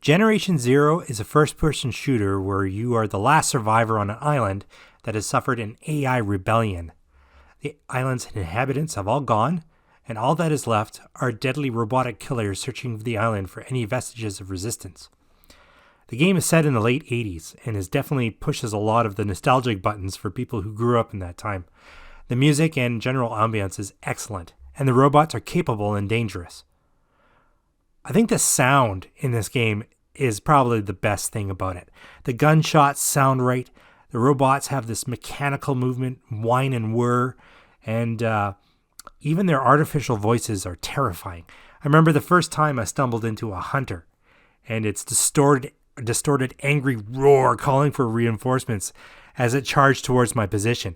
Generation Zero is a first person shooter where you are the last survivor on an island that has suffered an AI rebellion. The island's inhabitants have all gone, and all that is left are deadly robotic killers searching the island for any vestiges of resistance. The game is set in the late 80s and is definitely pushes a lot of the nostalgic buttons for people who grew up in that time. The music and general ambience is excellent, and the robots are capable and dangerous. I think the sound in this game is probably the best thing about it. The gunshots sound right, the robots have this mechanical movement, whine and whir, and even their artificial voices are terrifying. I remember the first time I stumbled into a hunter, and its distorted angry roar calling for reinforcements as it charged towards my position.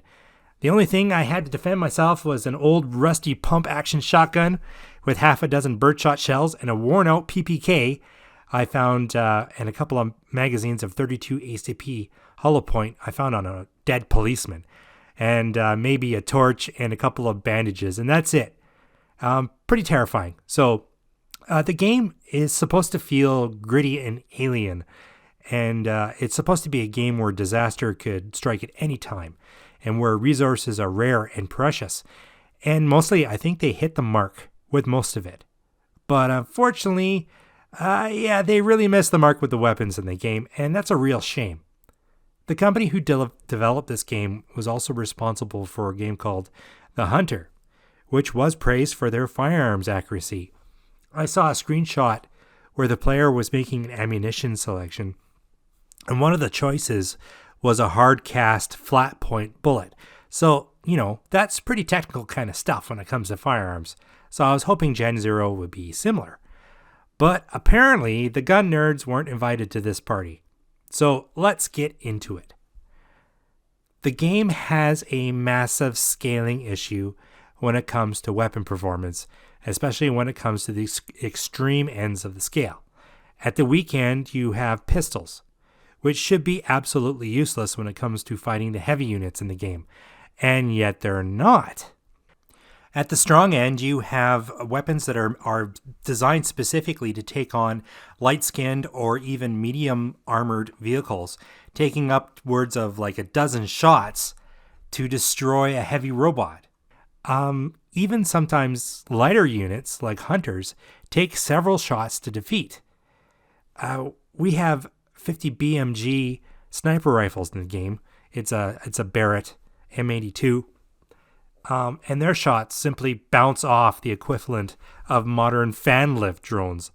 The only thing I had to defend myself was an old rusty pump action shotgun with half a dozen birdshot shells and a worn out PPK I found and a couple of magazines of 32 ACP hollow point I found on a dead policeman, and maybe a torch and a couple of bandages, and that's it. Pretty terrifying. So the game is supposed to feel gritty and alien, and it's supposed to be a game where disaster could strike at any time and where resources are rare and precious. And mostly, I think they hit the mark with most of it. But unfortunately, they really missed the mark with the weapons in the game, and that's a real shame. The company who developed this game was also responsible for a game called The Hunter, which was praised for their firearms accuracy. I saw a screenshot where the player was making an ammunition selection, and one of the choices was a hard cast flat point bullet. So, that's pretty technical kind of stuff when it comes to firearms. So I was hoping Gen Zero would be similar. But apparently the gun nerds weren't invited to this party. So let's get into it. The game has a massive scaling issue when it comes to weapon performance, especially when it comes to the extreme ends of the scale. At the weak end, you have pistols, which should be absolutely useless when it comes to fighting the heavy units in the game, and yet they're not. At the strong end, you have weapons that are designed specifically to take on light-skinned or even medium-armored vehicles, taking upwards of like a dozen shots to destroy a heavy robot. Even sometimes lighter units, like hunters, take several shots to defeat. We have 50 BMG sniper rifles in the game. It's a Barrett M82. And their shots simply bounce off the equivalent of modern fan lift drones.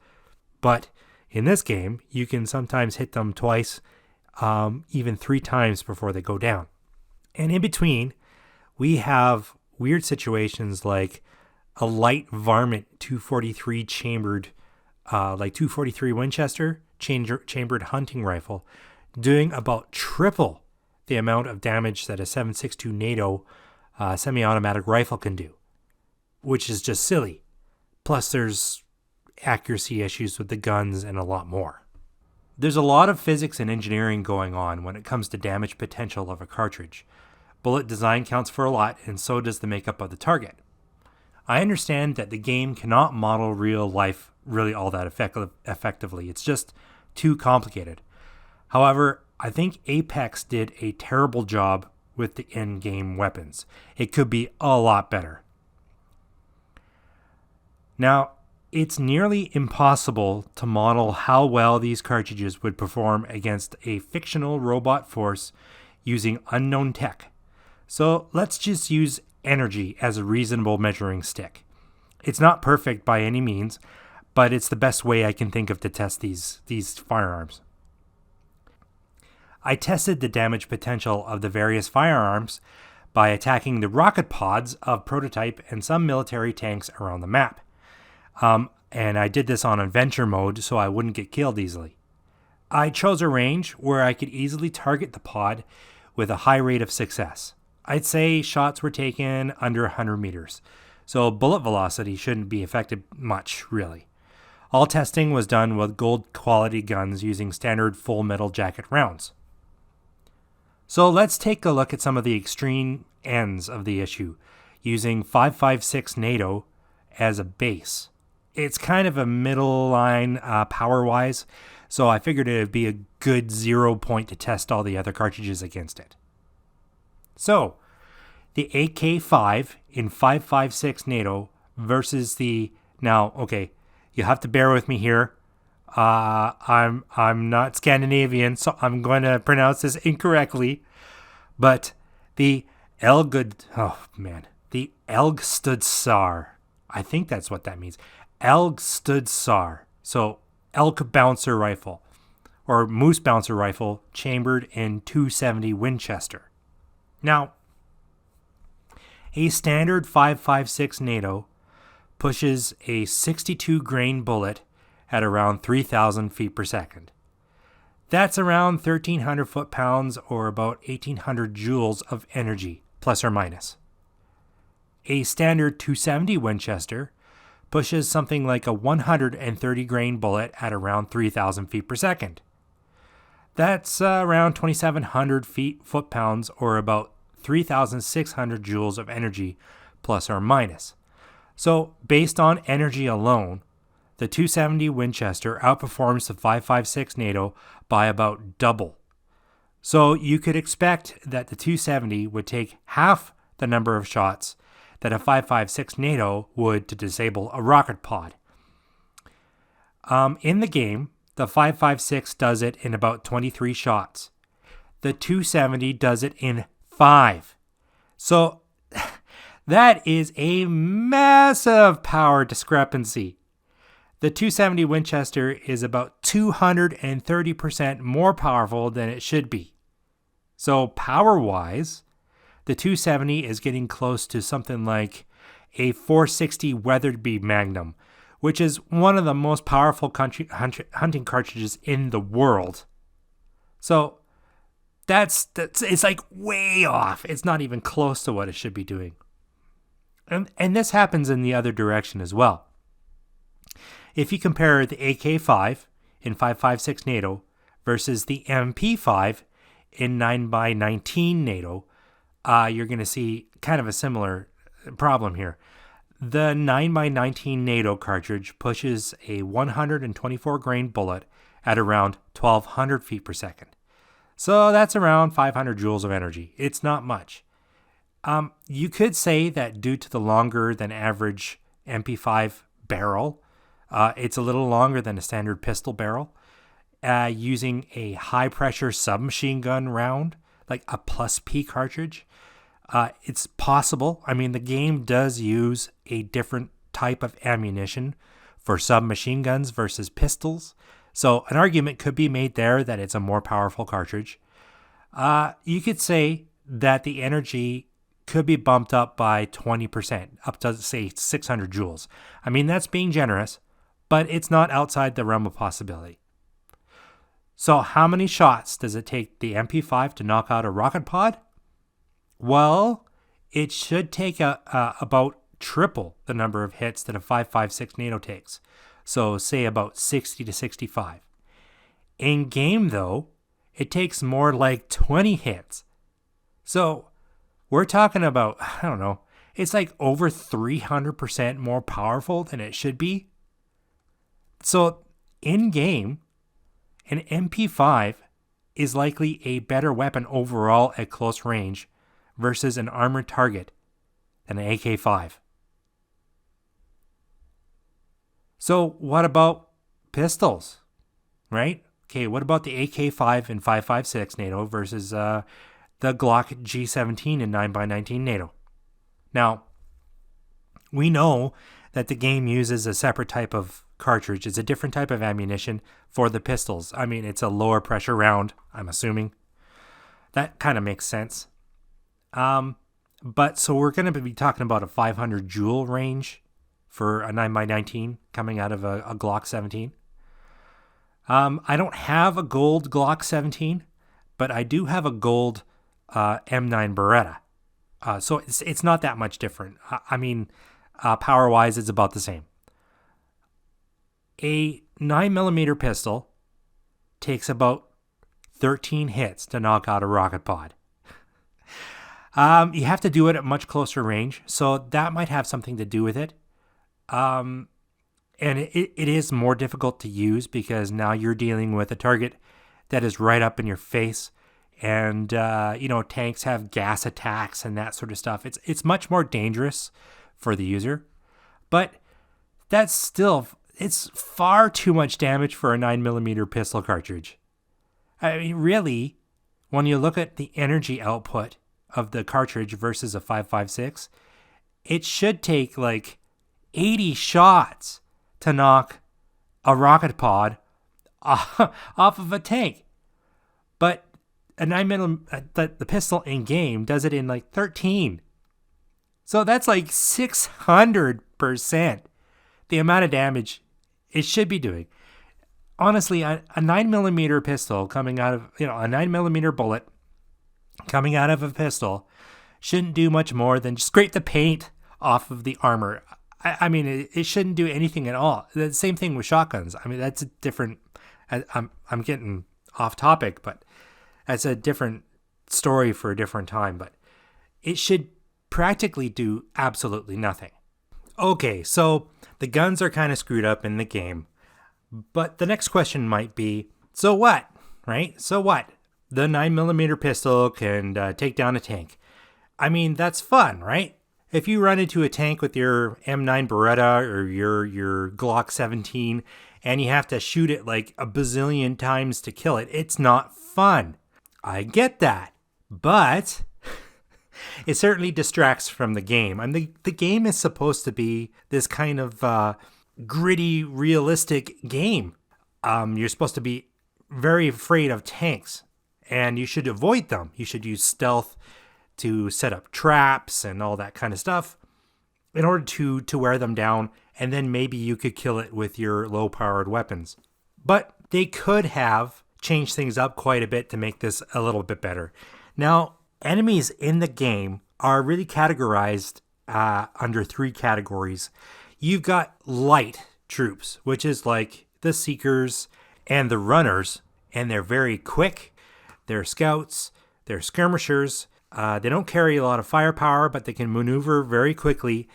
But in this game, you can sometimes hit them twice, even 3 times before they go down. And in between, we have weird situations like a light varmint 243 chambered, like 243 Winchester chambered hunting rifle, doing about triple the amount of damage that a 7.62 NATO semi-automatic rifle can do, which is just silly. Plus, there's accuracy issues with the guns and a lot more. There's a lot of physics and engineering going on when it comes to damage potential of a cartridge. Bullet design counts for a lot, and so does the makeup of the target. I understand that the game cannot model real life really all that effectively. It's just too complicated. However, I think Apex did a terrible job with the in-game weapons. It could be a lot better. Now, it's nearly impossible to model how well these cartridges would perform against a fictional robot force using unknown tech. So let's just use energy as a reasonable measuring stick. It's not perfect by any means, but it's the best way I can think of to test these firearms. I tested the damage potential of the various firearms by attacking the rocket pods of prototype and some military tanks around the map. And I did this on adventure mode so I wouldn't get killed easily. I chose a range where I could easily target the pod with a high rate of success. I'd say shots were taken under 100 meters, so bullet velocity shouldn't be affected much, really. All testing was done with gold quality guns using standard full metal jacket rounds. So let's take a look at some of the extreme ends of the issue, using 5.56 NATO as a base. it's kind of a middle line power-wise, so I figured it would be a good 0 point to test all the other cartridges against it. So, the AK-5 in 5.56 NATO versus the... Now, okay, you have to bear with me here. I'm not Scandinavian, so I'm going to pronounce this incorrectly. But the the Elgstudsar. I think that's what that means. Elgstudsar. So elk bouncer rifle or moose bouncer rifle chambered in .270 Winchester. Now, a standard 5.56 NATO pushes a 62 grain bullet at around 3,000 feet per second. That's around 1,300 foot-pounds or about 1,800 joules of energy, plus or minus. A standard .270 Winchester pushes something like a 130 grain bullet at around 3,000 feet per second. That's around 2,700 foot-pounds or about 3,600 joules of energy, plus or minus. So, based on energy alone, the .270 Winchester outperforms the 5.56 NATO by about double. So you could expect that the .270 would take half the number of shots that a 5.56 NATO would to disable a rocket pod. In the game, the 5.56 does it in about 23 shots. The .270 does it in 5. So that is a massive power discrepancy. The .270 Winchester is about 230% more powerful than it should be. So power-wise, the .270 is getting close to something like a .460 Weatherby Magnum, which is one of the most powerful hunting cartridges in the world. So that's it's like way off. It's not even close to what it should be doing. And this happens in the other direction as well. If you compare the AK-5 in 5.56 NATO versus the MP5 in 9x19 NATO, you're going to see kind of a similar problem here. The 9x19 NATO cartridge pushes a 124 grain bullet at around 1,200 feet per second. So that's around 500 joules of energy. It's not much. You could say that due to the longer than average MP5 barrel, it's a little longer than a standard pistol barrel. Using a high-pressure submachine gun round, like a plus P cartridge, it's possible. I mean, the game does use a different type of ammunition for submachine guns versus pistols. So an argument could be made there that it's a more powerful cartridge. You could say that the energy could be bumped up by 20%, up to, say, 600 joules. I mean, that's being generous, but it's not outside the realm of possibility. So how many shots does it take the MP5 to knock out a rocket pod? Well, it should take about triple the number of hits that a 5.56 NATO takes. So say about 60 to 65. In game, though, it takes more like 20 hits. So we're talking about, I don't know, it's like over 300% more powerful than it should be. So in game, an MP5 is likely a better weapon overall at close range versus an armored target than an AK-5. So what about pistols, right? Okay, what about the AK-5 in 5.56 NATO versus the Glock G17 in 9x19 NATO? Now, we know that the game uses a separate type of cartridge. It's a different type of ammunition for the pistols. I mean, it's a lower pressure round, I'm assuming. That kind of makes sense. But so we're going to be talking about a 500 joule range for a 9x19 coming out of a Glock 17. I don't have a gold Glock 17, but I do have a gold M9 Beretta. So it's not that much different. I mean, power-wise, it's about the same. A 9mm pistol takes about 13 hits to knock out a rocket pod. You have to do it at much closer range, so that might have something to do with it. And it is more difficult to use because now you're dealing with a target that is right up in your face. And, tanks have gas attacks and that sort of stuff. It's much more dangerous for the user. But it's far too much damage for a 9mm pistol cartridge. I mean, really, when you look at the energy output of the cartridge versus a 5.56, it should take like 80 shots to knock a rocket pod off of a tank. But a 9mm, the pistol in game does it in like 13. So that's like 600% the amount of damage it should be doing. Honestly, a 9mm pistol coming out of, a 9mm bullet coming out of a pistol shouldn't do much more than scrape the paint off of the armor. I mean, it shouldn't do anything at all. The same thing with shotguns. I mean, that's a different, I'm getting off topic, but that's a different story for a different time. But it should practically do absolutely nothing. Okay, so the guns are kind of screwed up in the game. But the next question might be, so what, right? So what? The 9mm pistol can take down a tank. I mean, that's fun, right? If you run into a tank with your M9 Beretta or your Glock 17 and you have to shoot it like a bazillion times to kill it, it's not fun. I get that. But it certainly distracts from the game. I mean, the game is supposed to be this kind of gritty, realistic game. You're supposed to be very afraid of tanks, and you should avoid them. You should use stealth to set up traps and all that kind of stuff in order to wear them down, and then maybe you could kill it with your low-powered weapons. But they could have changed things up quite a bit to make this a little bit better. Now, enemies in the game are really categorized under 3 categories. You've got light troops, which is like the Seekers and the Runners, and they're very quick. They're scouts, they're skirmishers. They don't carry a lot of firepower, but they can maneuver very quickly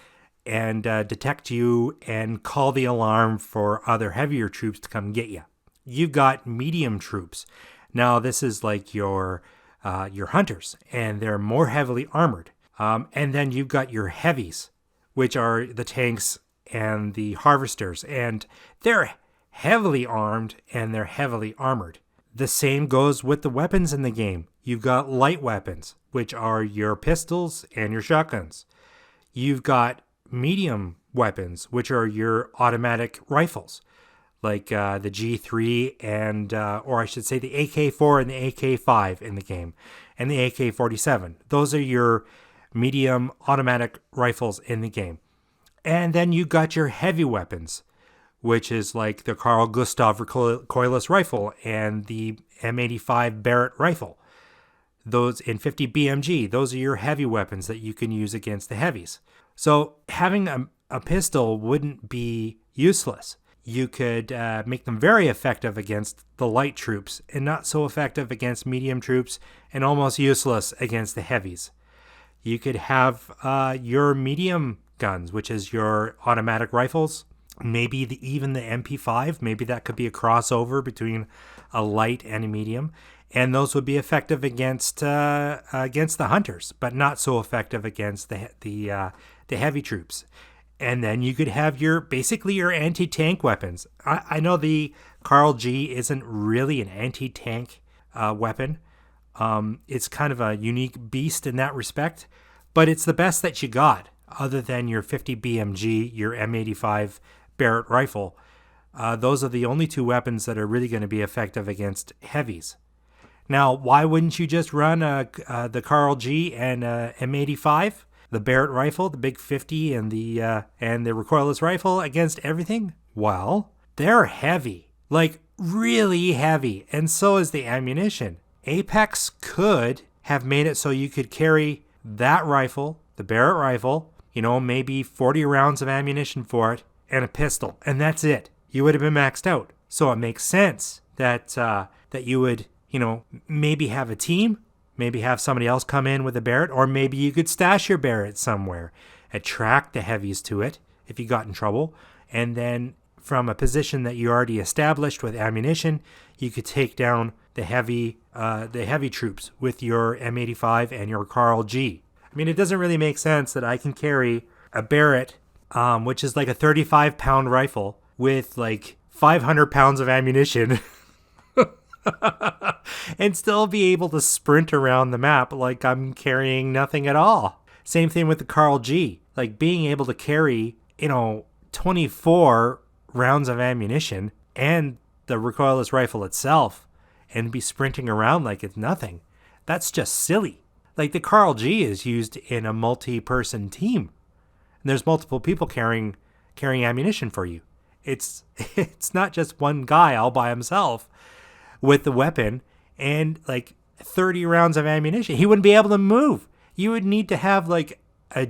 and detect you and call the alarm for other heavier troops to come get you. You've got medium troops. Now, this is like your hunters, and they're more heavily armored. And then you've got your heavies, which are the tanks and the harvesters, and they're heavily armed and they're heavily armored. The same goes with the weapons in the game. You've got light weapons, which are your pistols and your shotguns. You've got medium weapons, which are your automatic rifles, like the G3 and, or I should say the AK-4 and the AK-5 in the game, and the AK-47. Those are your medium automatic rifles in the game. And then you got your heavy weapons, which is like the Carl Gustav recoilless rifle and the M85 Barrett rifle. Those in 50 BMG, those are your heavy weapons that you can use against the heavies. So having a pistol wouldn't be useless. You could make them very effective against the light troops and not so effective against medium troops and almost useless against the heavies. You could have your medium guns, which is your automatic rifles, maybe even the MP5. Maybe that could be a crossover between a light and a medium, and those would be effective against the hunters, but not so effective against the heavy troops. And then you could have your anti-tank weapons. I know the Carl G isn't really an anti-tank weapon. It's kind of a unique beast in that respect, but it's the best that you got, other than your 50 BMG, your M85 Barrett rifle. Those are the only 2 weapons that are really going to be effective against heavies. Now, why wouldn't you just run the Carl G and M85, the Barrett rifle, the Big 50, and the recoilless rifle against everything? Well, they're heavy, like really heavy, and so is the ammunition. Apex could have made it so you could carry that rifle, the Barrett rifle, maybe 40 rounds of ammunition for it, and a pistol, and that's it. You would have been maxed out. So it makes sense that you would, maybe have a team, maybe have somebody else come in with a Barrett, or maybe you could stash your Barrett somewhere, attract the heavies to it if you got in trouble, and then from a position that you already established with ammunition, you could take down the heavy troops with your M85 and your Carl G. I mean, it doesn't really make sense that I can carry a Barrett, which is like a 35-pound rifle with like 500 pounds of ammunition and still be able to sprint around the map like I'm carrying nothing at all. Same thing with the Carl G. Like being able to carry, 24 rounds of ammunition and the recoilless rifle itself and be sprinting around like it's nothing. That's just silly. Like the Carl G is used in a multi-person team. And there's multiple people carrying ammunition for you. It's not just one guy all by himself with the weapon and like 30 rounds of ammunition. He wouldn't be able to move. You would need to have like a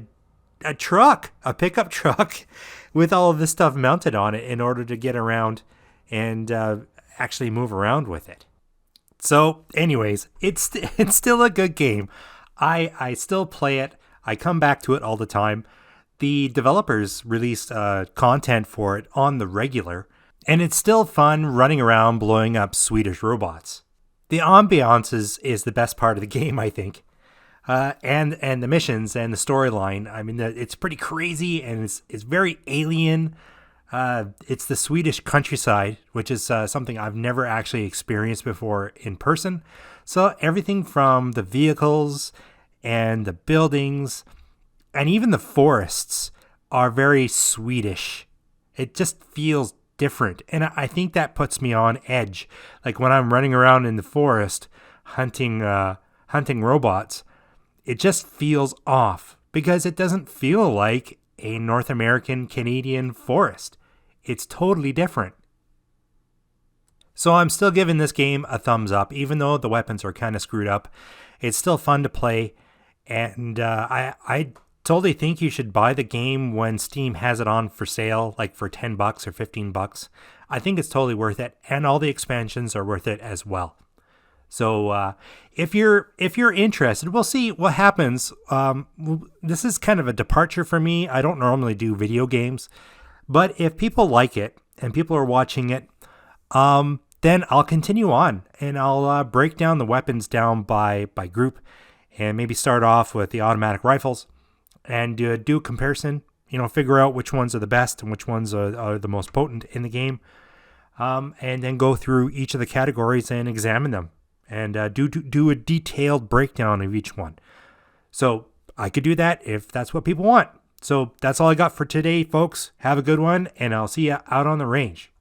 truck, a pickup truck with all of this stuff mounted on it in order to get around and actually move around with it. So anyways, it's still a good game. I still play it. I come back to it all the time. The developers released content for it on the regular, and it's still fun running around blowing up Swedish robots. The ambiance is the best part of the game, I think. And the missions and the storyline. I mean, it's pretty crazy and it's very alien. It's the Swedish countryside, which is something I've never actually experienced before in person. So everything from the vehicles and the buildings and even the forests are very Swedish. It just feels different. And I think that puts me on edge. Like when I'm running around in the forest hunting robots, it just feels off because it doesn't feel like a North American, Canadian forest. It's totally different. So I'm still giving this game a thumbs up, even though the weapons are kind of screwed up. It's still fun to play. And I totally think you should buy the game when Steam has it on for sale, like for $10 or $15. I think it's totally worth it. And all the expansions are worth it as well. So if you're interested, we'll see what happens. This is kind of a departure for me. I don't normally do video games, but if people like it and people are watching it, then I'll continue on and I'll break down the weapons down by group and maybe start off with the automatic rifles and do a comparison. Figure out which ones are the best and which ones are the most potent in the game, and then go through each of the categories and examine them. And do a detailed breakdown of each one. So I could do that if that's what people want. So that's all I got for today, folks. Have a good one, and I'll see you out on the range.